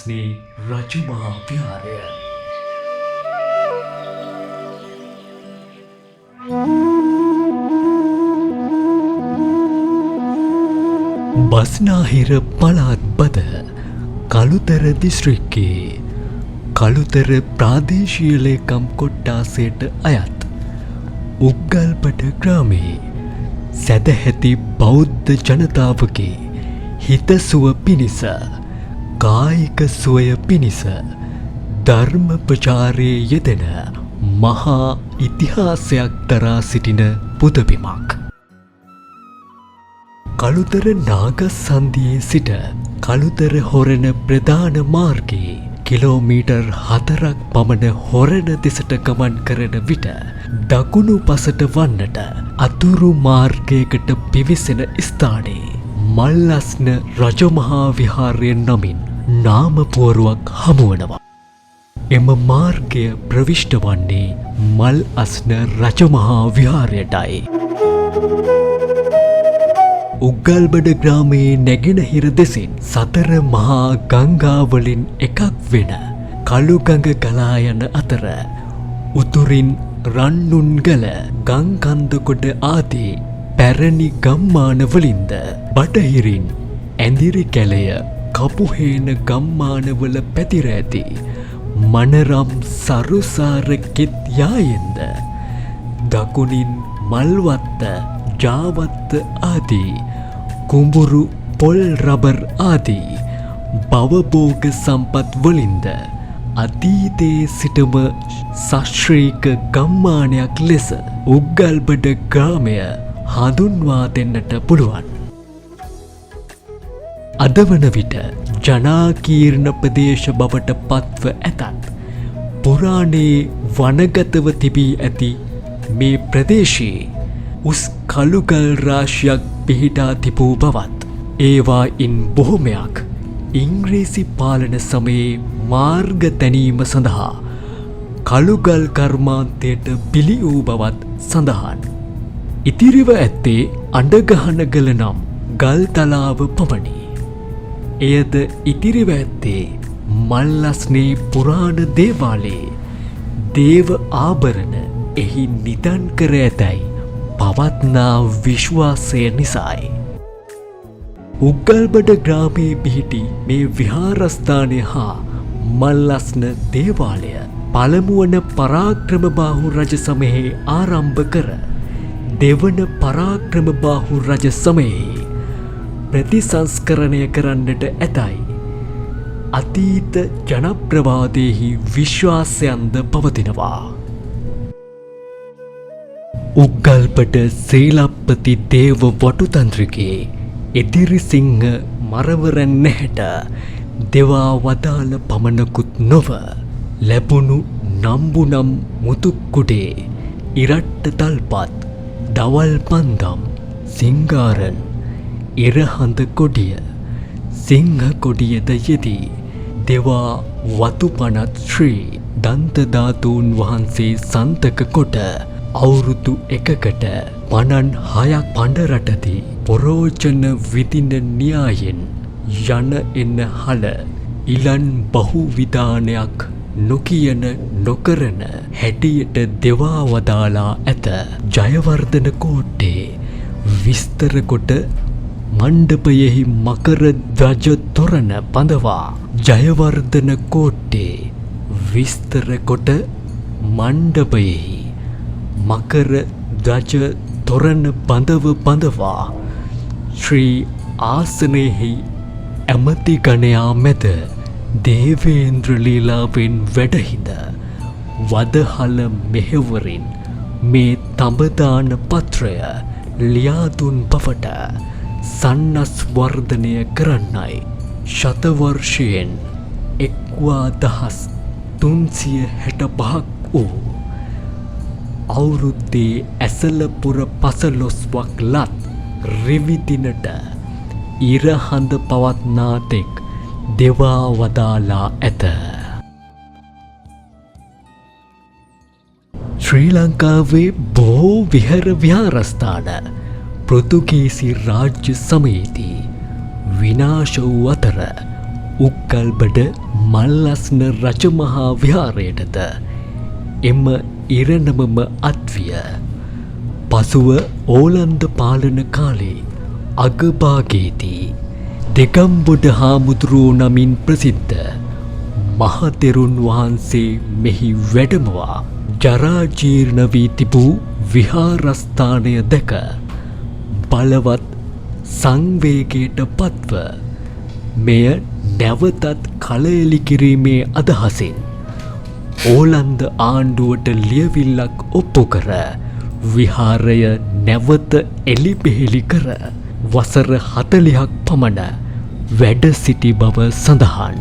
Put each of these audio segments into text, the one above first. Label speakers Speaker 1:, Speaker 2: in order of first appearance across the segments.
Speaker 1: මල්ලස්නේ රජමහා විහාරය. බස්නාහිර පළාත් බද කළුතර දිස්ත්‍රික්කයේ කළුතර ප්‍රාදේශීය ලේකම් කොට්ටාසයට අයත් උග්ගල්පට ග්‍රාමයේ සැදැහැති බෞද්ධ ජනතාවගේ හිතසුව පිණිස කායික සුවය පිණිස ධර්ම ප්‍රචාරයේ යෙදෙන මහා ඉතිහාසයක් දරා සිටින පුදබිමක්. කළුතර නාගසන්දියේ සිට කළුතර හොරණ ප්‍රධාන මාර්ගයේ කිලෝමීටර් 4ක් පමණ හොරණ දෙසට ගමන් කරන විට දකුණු පසට වන්නට අතුරු මාර්ගයකට පිවිසෙන ස්ථානයේ මල්ලස්න රජමහා විහාරය නමින් නාමපුවරුවක් හමුවනවා. එම මාර්ගය ප්‍රවිෂ්ඨ වන්නේ මල් අස්න රජමහා විහාරයටයි. උග්ගල්බඩ ග්‍රාමයේ නැගෙනහිර දෙසින් සතර මහා ගංගාවලින් එකක් වෙන කළුගඟ ගලා යන අතර උතුරින් රන්නුන්ගල ගංකන්දකොට ආදී පැරණි ගම්මානවලින්ද බටහිරින් ඇඳිරි කැලය කපුහේන ගම්මානවල පැතිර ඇති මනරම් සරුසාර කෙත් යායෙන්ද දකුණින් මල්වත්ත ජාවත්ත ආදී කුඹුරු පොල් රබර් ආදී භවභෝග සම්පත් වලින්ද අතීතයේ සිටම සශ්‍රීක ගම්මානයක් ලෙස උග්ගල්බඩ ග්‍රාමය හඳුන්වා දෙන්නට පුළුවන්. අද වන විට ජනාකීර්ණ ප්‍රදේශ බවට පත්ව ඇතත් පුරාණයේ වනගතව තිබී ඇති මේ ප්‍රදේශයේ උස් කළුගල් රාශියක් පිහිටා තිබූ බවත් ඒවායින් බොහොමයක් ඉංග්‍රීසි පාලන සමයේ මාර්ග තැනීම සඳහා කළුගල් කර්මාන්තයට බිලි වූ බවත් සඳහන්. ඉතිරිව ඇත්තේ අඬගහනගල නම් ගල් තලාව පමණි. එයද ඉතිරිව ඇත්තේ මල්ලස්නේ පුරාණ දේවාලයේ දේව ආභරණ එහි නිදන් කර ඇතැයි පවත්නා විශ්වාසය නිසායි. උග්ගල්බඩ ග්‍රාමයේ පිහිටි මේ විහාරස්ථානය හා මල්ලස්න දේවාලය පළමුවන පරාක්‍රමබාහු රජ සමයේ ආරම්භ කර දෙවන පරාක්‍රමබාහු රජ සමයේ ප්‍රතිසංස්කරණය කරන්නට ඇතයි. අතීත ජනප්‍රවාදයෙහි විශ්වාසයන්ද පවතිනවා. උග්ගල්පට සීලප්පති දේව වටුතන්ත්‍රිකේ ඉදිරිසිංහ මරවරන් නැහැට දෙවා වදාළ පමණකුත් නොව ලැබුණු නම්බුනම් මුතුක්කුඩේ ඉරට්ට තල්පත් දවල් පන්දම් සිංගාරන් ඉරහඳ කොඩිය සිංහ කොඩියද යෙදී දෙවා වතුපනත් ශ්‍රී දන්තධාතූන් වහන්සේ සන්තක කොට අවුරුදු එකකට 56ක් පඬරටදී පොරෝචන විදින න්‍යායෙන් යන එන්න හල ඉලන් බහු විධානයක් නොකියන නොකරන හැටියට දෙවා වදාලා ඇත. ජයවර්ධන කෝට්ටේ විස්තර කොට මණ්ඩපයෙහි මකර ධ්වජ තොරණ බඳවා ජයවර්ධන කෝට්ටේ විස්තර කොට මණ්ඩපයෙහි මකර ධ්වජ තොරණ බඳවා ශ්‍රී ආසනයෙහි ඇමති ගණයා මැද දේවේන්ද්‍ර ලීලාවෙන් වැඩහිඳ වදහල මෙහෙවරින් මේ තඹදාන පත්‍රය ලියාදුන් බවට සන්නස්වර්ධනය කරන්නයි ශතවර්ෂයෙන් 1365ක් වූ අවුරුද්දේ ඇසලපුර පසළොස්වක් ලත් රිවිදිනට ඉරහඳ පවත්නා තෙක් දෙවා වදාලා ඇත. ශ්‍රී ලංකාවේ බොහෝ විහාර විහාරස්ථාන පෘතුගීසි රාජ්‍ය සමයේදී විනාශ වූ අතර උග්ගල්බඩ මල්ලස්න රජමහා විහාරයටද එම ඉරණමම අත්විය. පසුව ඕලන්ද පාලන කාලේ අගභාගයේදී දෙගම්බොඩ හාමුදුරුවෝ නමින් ප්‍රසිද්ධ මහතෙරුන් වහන්සේ මෙහි වැඩමවා ජරාජීර්ණ වී තිබූ විහාරස්ථානය දැක බලවත් සංවේගයට පත්ව මෙය නැවතත් කලඑලි කිරීමේ අදහසින් ඕලන්ද ආණ්ඩුවට ලියවිල්ලක් ඔප්පු කර විහාරය නැවත එලිපෙහෙලි කර වසර 40ක් පමණ වැඩ සිටි බව සඳහන්.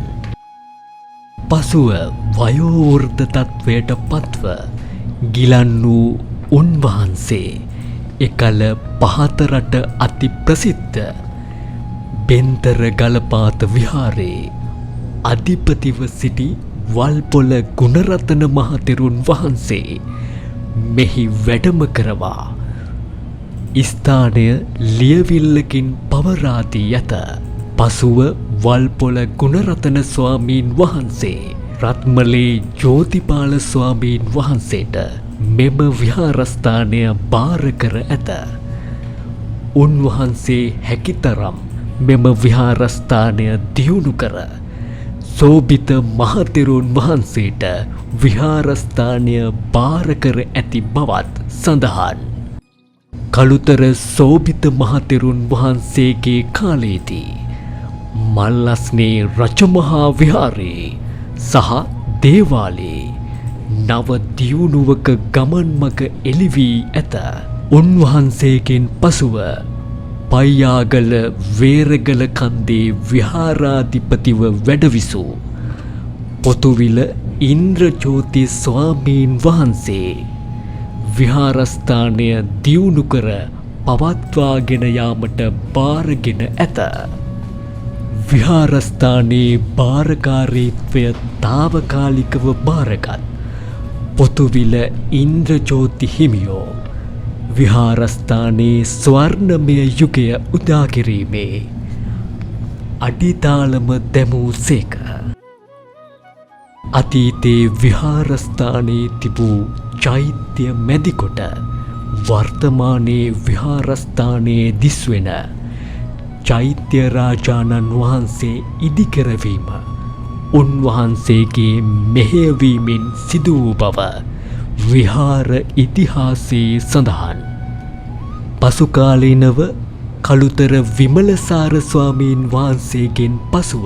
Speaker 1: පසුව වයෝවෘද්ධ තත්වයට පත්ව ගිලන් වූ උන්වහන්සේ එකල පහතරට අති ප්‍රසිද්ධ බෙන්තර ගලපාත විහාරයේ අධිපතිව සිටි වල්පොල ගුණරතන මහතෙරුන් වහන්සේ මෙහි වැඩම කරවා ස්ථානය ලියවිල්ලකින් පවරා දී ඇත. පසුව වල්පොල ගුණරතන ස්වාමීන් වහන්සේ රත්මලේ ජෝතිපාල ස්වාමීන් වහන්සේට මෙම විහාරස්ථානය භාර කර ඇත. උන්වහන්සේ හැකිතරම් මෙම විහාරස්ථානය දියුණු කර සෝභිත මහතෙරුන් වහන්සේට විහාරස්ථානය භාර කර ඇති බවත් සඳහන්. කළුතර සෝභිත මහතෙරුන් වහන්සේගේ කාලයේදී මල්ලස්නේ රජමහා විහාරයේ සහ දේවාලයේ නව දියුණුවක ගමන් මඟ එළි වී ඇත. උන්වහන්සේගෙන් පසුව පයියාගල වේරගල කන්දේ විහාරාධිපතිව වැඩවිසූ පොතුවිල ඉන්ද්‍රජෝති ස්වාමීන් වහන්සේ විහාරස්ථානය දියුණු කර පවත්වාගෙන යාමට භාරගෙන ඇත. විහාරස්ථානයේ භාරකාරීත්වය තාවකාලිකව භාරගත් පොතුවිල ඉන්ද්‍රජෝති හිමියෝ විහාරස්ථානයේ ස්වර්ණමය යුගය උදා කිරීමේ අඩිතාලම දැමූ සේක. අතීතයේ විහාරස්ථානයේ තිබූ චෛත්‍ය මැදිකොට වර්තමානයේ විහාරස්ථානයේ දිස්වෙන චෛත්‍ය රාජානන් වහන්සේ ඉදිකරවීම උන්වහන්සේගේ මෙහෙයවීමෙන් සිදු වූ බව විහාර ඉතිහාසයේ සඳහන්. පසුකාලීනව කළුතර විමලසාර ස්වාමීන් වහන්සේගෙන් පසුව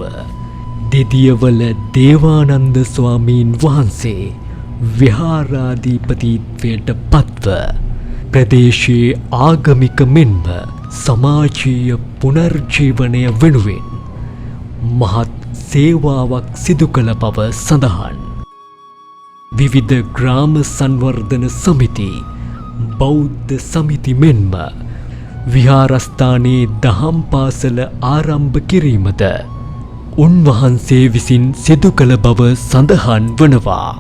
Speaker 1: දෙදියවල දේවානන්ද ස්වාමීන් වහන්සේ විහාරාධිපතිත්වයට පත්ව ප්‍රදේශයේ ආගමික මෙන්ම සමාජීය පුනර්ජීවනය වෙනුවෙන් මහත් සේවාවක් සිදු කළ බව සඳහන්. විවිධ ග්‍රාම සංවර්ධන සමිති බෞද්ධ සමිති මෙන්ම විහාරස්ථානයේ දහම් පාසල ආරම්භ කිරීමද උන්වහන්සේ විසින් සිදු කළ බව සඳහන් වනවා.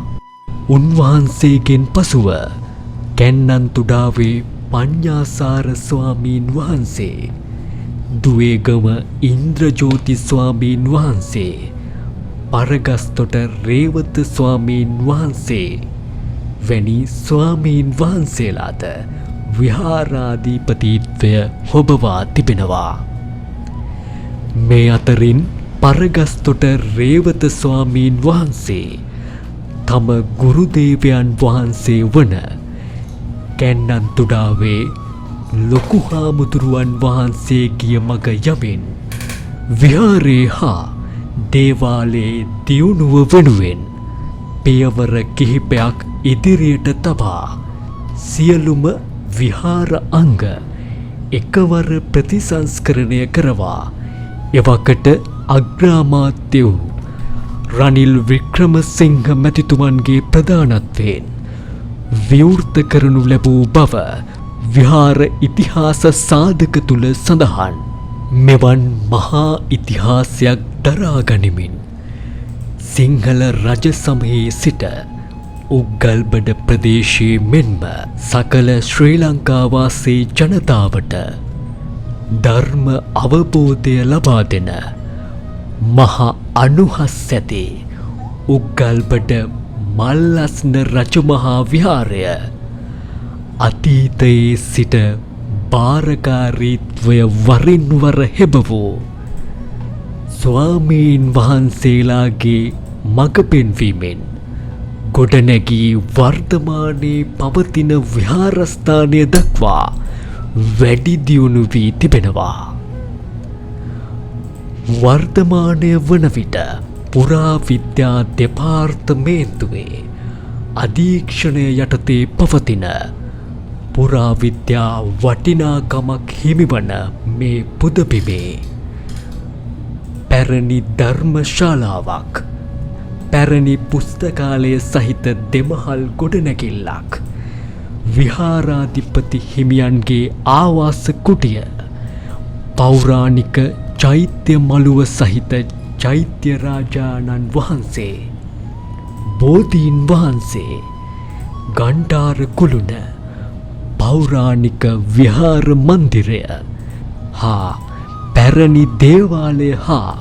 Speaker 1: උන්වහන්සේගෙන් පසුව කැන්නන්තුඩාවේ පඤ්ඤාසාර ස්වාමීන් වහන්සේ, දුවේගම ඉන්ද්‍රජෝති ස්වාමීන් වහන්සේ, පරගස්තොට රේවත ස්වාමීන් වහන්සේ වැනි ස්වාමීන් වහන්සේලාද විහාරාධිපතිත්වය හොබවා තිබෙනවා. මේ අතරින් පරගස්තොට රේවත ස්වාමීන් වහන්සේ තම ගුරුදේවයන් වහන්සේ වන කැන්නන්තුඩාවේ ලොකු හාමුදුරුවන් වහන්සේ ගිය මග යමින් විහාරේ හා දේවාලයේ දියුණුව වෙනුවෙන් පියවර කිහිපයක් ඉදිරියට තබා සියලුම විහාර අංග එකවර ප්‍රතිසංස්කරණය කරවා එවකට අග්‍රාමාත්‍ය වූ රනිල් වික්‍රමසිංහ මැතිතුමන්ගේ ප්‍රධානත්වයෙන් විවෘත කරනු ලැබූ බව විහාර ඉතිහාස සාධක තුල සඳහන්. මෙවන් මහා ඉතිහාසයක් දරා ගනිමින් සිංහල රජ සමයේ සිට උග්ගල්බඩ ප්‍රදේශයේ මෙන්ම සකල ශ්‍රී ලංකාවාසී ජනතාවට ධර්ම අවබෝධය ලබා දෙන මහා අනුහස් ඇති උග්ගල්බඩ මල්ලස්න රජමහා විහාරය අතීතයේ සිට භාරකාරීත්වය වරින් වර හෙබවූ ස්වාමීන් වහන්සේලාගේ මඟ පෙන්වීමෙන් ගොඩනැගී වර්තමානයේ පවතින විහාරස්ථානය දක්වා වැඩි දියුණු වී තිබෙනවා. වර්තමානය වන විට පුරාවිද්‍යා දෙපාර්තමේන්තුවේ අධීක්ෂණය යටතේ පවතින පුරාවිද්‍යා වටිනාකමක් හිමිවන මේ පුදබිමේ පැරණි ධර්මශාලාවක්, පැරණි පුස්තකාලය සහිත දෙමහල් ගොඩනැගිල්ලක්, විහාරාධිපති හිමියන්ගේ ආවාස කුටිය, පෞරාණික චෛත්‍ය මළුව සහිත චෛත්‍ය රාජානන් වහන්සේ, බෝධීන් වහන්සේ, ගණ්ඩාර කුළුණ, පෞරාණික විහාර මන්දිරය හා පැරණි දේවාලය හා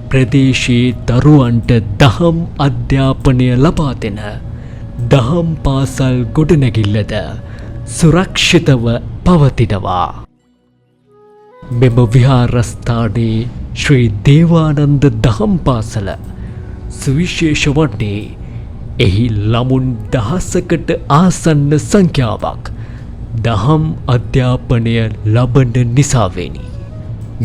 Speaker 1: ප්‍රදේශයේ දරුවන්ට දහම් අධ්‍යාපනය ලබා දෙන දහම් පාසල් ගොඩනැගිල්ලද සුරක්ෂිතව පවතිනවා. මෙම විහාරස්ථානයේ ශ්‍රී දේවානන්ද දහම් පාසල සුවිශේෂ වන්නේ එහි ළමුන් දහසකට ආසන්න සංඛ්‍යාවක් දහම් අධ්‍යාපනය ලබන නිසාවෙනි.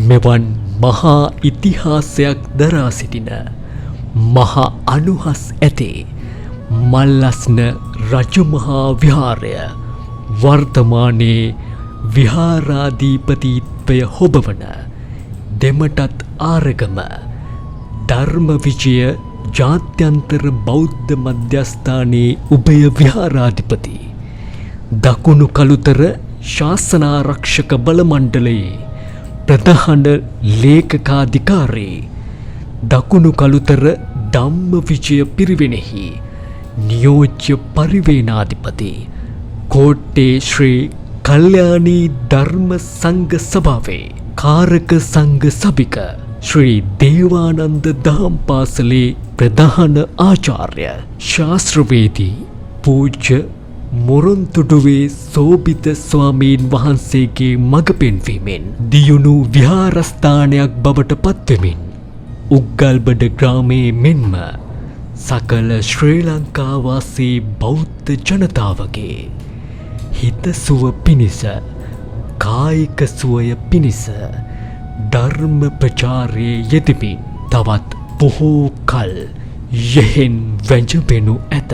Speaker 1: මෙවන් මහා ඉතිහාසයක් දරා සිටින මහා අනුහස් ඇතේ මල්ලස්න රජමහා විහාරය වර්තමානයේ විහාරාධිපතිත්වය හොබවන දෙමටත් ආරගම ධර්ම විජය ජාත්‍යන්තර බෞද්ධ මධ්‍යස්ථානයේ උභය විහාරාධිපති, දකුණු කළුතර ශාසනාරක්ෂක බල මණ්ඩලයේ ප්‍රධාන ලේකකාධිකාරී, දකුණු කළුතර ධම්ම විජය පිරිවෙනෙහි නියෝජ්‍ය පරිවේනාධිපති, කෝට්ටේ ශ්‍රී කල්යාණී ධර්ම සංඝ සභාවේ කාරක සංඝ සභික, ශ්‍රී දේවානන්ද දහම් පාසලේ ප්‍රධාන ආචාර්ය ශාස්ත්‍රවේදී පූජ්‍ය මොරොන්තුඩුවේ සෝබිත ස්වාමීන් වහන්සේගේ මඟ පෙන්වීමෙන් දියුණු විහාරස්ථානයක් බවට පත්වෙමින් උග්ගල්බඩ ග්‍රාමයේ මෙන්ම සකල ශ්‍රී ලංකාවාසී බෞද්ධ ජනතාවගේ හිතසුව පිණිස, කායික සුවය පිණිස ධර්ම ප්‍රචාරයේ යෙදෙමින් තවත් බොහෝ කල් යෙහෙන් වැජඹෙනු ඇත.